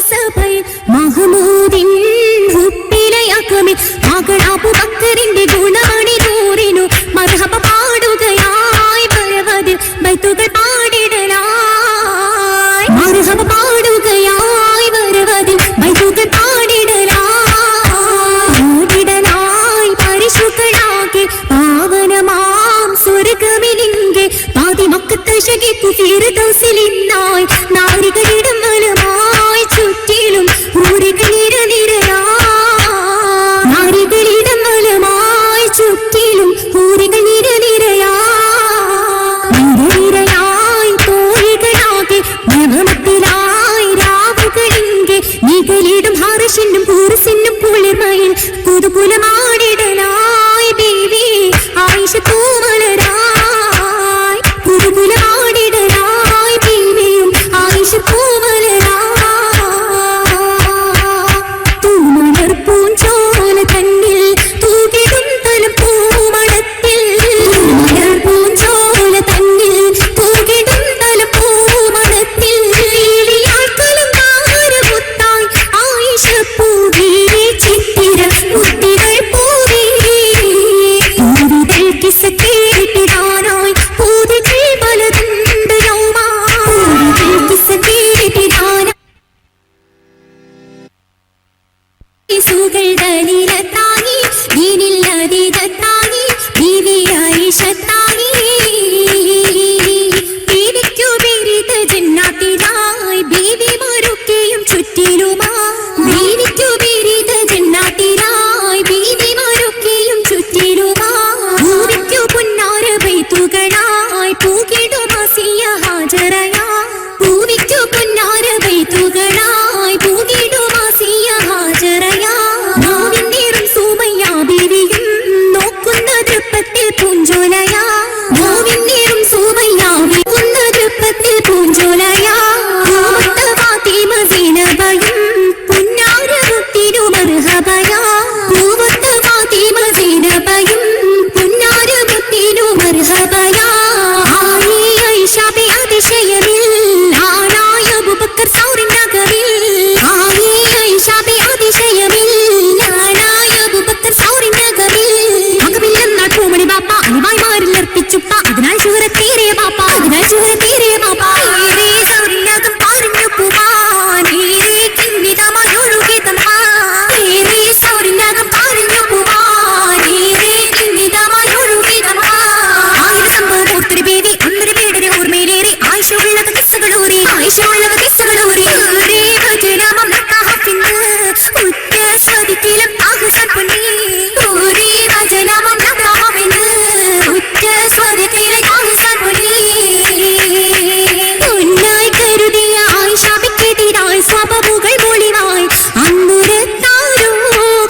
സഭയിൽ മഹമൂദിൻ ഹുപ്പിലയാക്കമേ മകൾ അബൂബക്കറിന്റെ ഗുണമണി നൂറിനു മർഹബ പാടുകയായി പരവതിൽ ബൈത്തുകൾ പാടിടലായി മർഹബ പാടുകയായി പരവതിൽ ബൈത്തുകൾ പാടിടലായി പരിശുദ്ധനാകെ പാവനമാം സ്വർഗമിലിംഗെ പാതി മക്കത്തെ ശകിപ്പു ഫിർദൗസിലിന്നായി നാരികളിടം വലമായി ചുറ്റിലും ഊരികളിര നിരയായി നാരികളിടം വലമായി ചുറ്റിലും ഊരികൾ നിര നിരയായി തോഴികളാകെ നിയമത്തിലായി രാവുകളിങ്കെ നികളിടും ഹർഷിനും പൂർസിനും കുളിർമയിൽ പുതുപുലമാടിടലായി ബീവി ആയിഷ പൂമലരായി പുതുപുലമാടിടലായി ബീവിയും ആയിഷ പൂമലരായി പൂഞ്ചോല തന്നിൽ തൂകിടും തലം പൂമണത്തിൽ പൂഞ്ചോല തന്നിൽ തൂകിടും തലം പൂമണത്തിൽ കലങ്കാരമുത്തായി ആയിഷ പൂവി ചിത്തിര മുത്തികൾ പൂവി പൂരിതൽ കിസ കേട്ടിടാനായി പൂതികൾ പലതുണ്ട് യൗമാ പൂരിതൽ കിസ കേട്ടിടാനായി സുകൾ ദലീലത്തായി ദീനില്ലതീതത്തായി ബീവി ആയിഷത്തായി ബീവിക്കു ബിരിത ജന്നാത്തിലായി ബീവിമാരൊക്കെയും ചുറ്റിലുമാ ബീവിക്കു ബിരിത ജന്നാത്തിലായി ബീവിമാരൊക്കെയും ചുറ്റിലുമാ ഭൂവിക്കു പുന്നാര ബൈത്തുകളായി പൂകിടുമാസിയ ഹാജറയാ ഭൂവിക്കു പുന്നാര ബൈത്തുകളായി പൂകിടുമാസിയ ഹാജറയാ നോവിന്നേറും സൂമയ്യ ബീവിയും നോക്കുന്ന തൃപ്പത്തിൽ പൂഞ്ചോലയാ നോവിന്നേറും സൂമയ്യ നോക്കുന്ന തൃപ്പത്തിൽ പൂഞ്ചോലയാ ഫാത്തിമ സീനബയും പുന്നാരമുത്തിനു മർഹബയാ ഫാത്തിമ സീനബയും പുന്നാരമുത്തിനു മർഹബയാ ആയിഷ ബി അതിശയമിൽ ആനായ അബൂബക്കർ സൗറിനകവിൽ ആയിഷ ബി അതിശയമിൽ ആനായ അബൂബക്കർ സൗറിനകവിൽ മകവില്ലെന്നാൾ പൂമണി ബാപ്പ അലിവായ്മാരിൽ അർപ്പിച്ചുപ്പ അതിനാൽ ശൂരത്തേറിയ ബാപ്പ അതിനാൽ ശൂരത്തേറിയ ബാപ്പ ഏറെ സൗറിനകം പറഞ്ഞു പോവാൻ ഏറെ കിന്നിതമായൊഴുകി തമ്മാൻ ഏറെ സൗറിനകം പറഞ്ഞു പോവാൻ ഏറെ കിന്നിതമായൊഴുകി തമ്മാൻ ആയിരം സംഭവം ഒത്തിരി ബേബി ഒന്നര പേടരെ ഓർമ്മയിലേറെ ആയിഷുള്ളത് കിസ്സകളൂറി ആയിഷുള്ളത് കിസ്സകളൂറി ഏറെ ഭജനമം നക്കാഹപ്പിന്ന് ഉറ്റ സ്വദിക്കിലും ആഹുസൻ പൊന്നി ഓരേ ഭജനമം നക്കാഹപ്പിന്ന് ഉറ്റ സ്വദിക്കിലും ആഹുസൻ പൊന്നി പൊന്നായി കരുതിയ ആയിഷാബിക്കെതിരായി സ്വബബുകൾ മൊളിവായി അന്നുരത്താരോ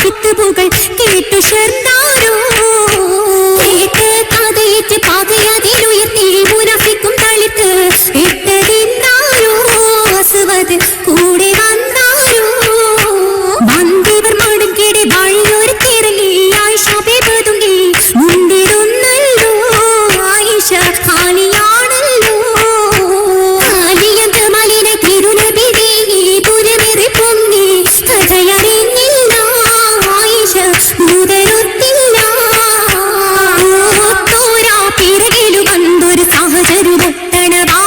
കിത്തുബുകൾ കേട്ടു ശർദാരോ കേട്ട് കഥയേറ്റ് പകയതിലുയർത്തി മുനഫിക്കും തളിത്ത് ഇട്ടതിന്നാരോ അസുവത് കൂടെ വന്നാരോ വന്ദിവർ മടുക്കിടെ വഴിയൊരു തിറങ്ങി ആയിഷ ബേബതുങ്ങി മുണ്ടിടുന്നല്ലോ ആയിഷ ഖാലിയാണല്ലോ ഖാലിയന്ത മലിന തിരുനബി പുരമിറി പൊങ്ങി കഥയറിഞ്ഞില്ല ആയിഷ മുതലൊത്തില്ല തോരാ പിറകിലു വന്നൊരു സഹചരു മുട്ടണവാ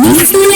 ഈശ്വര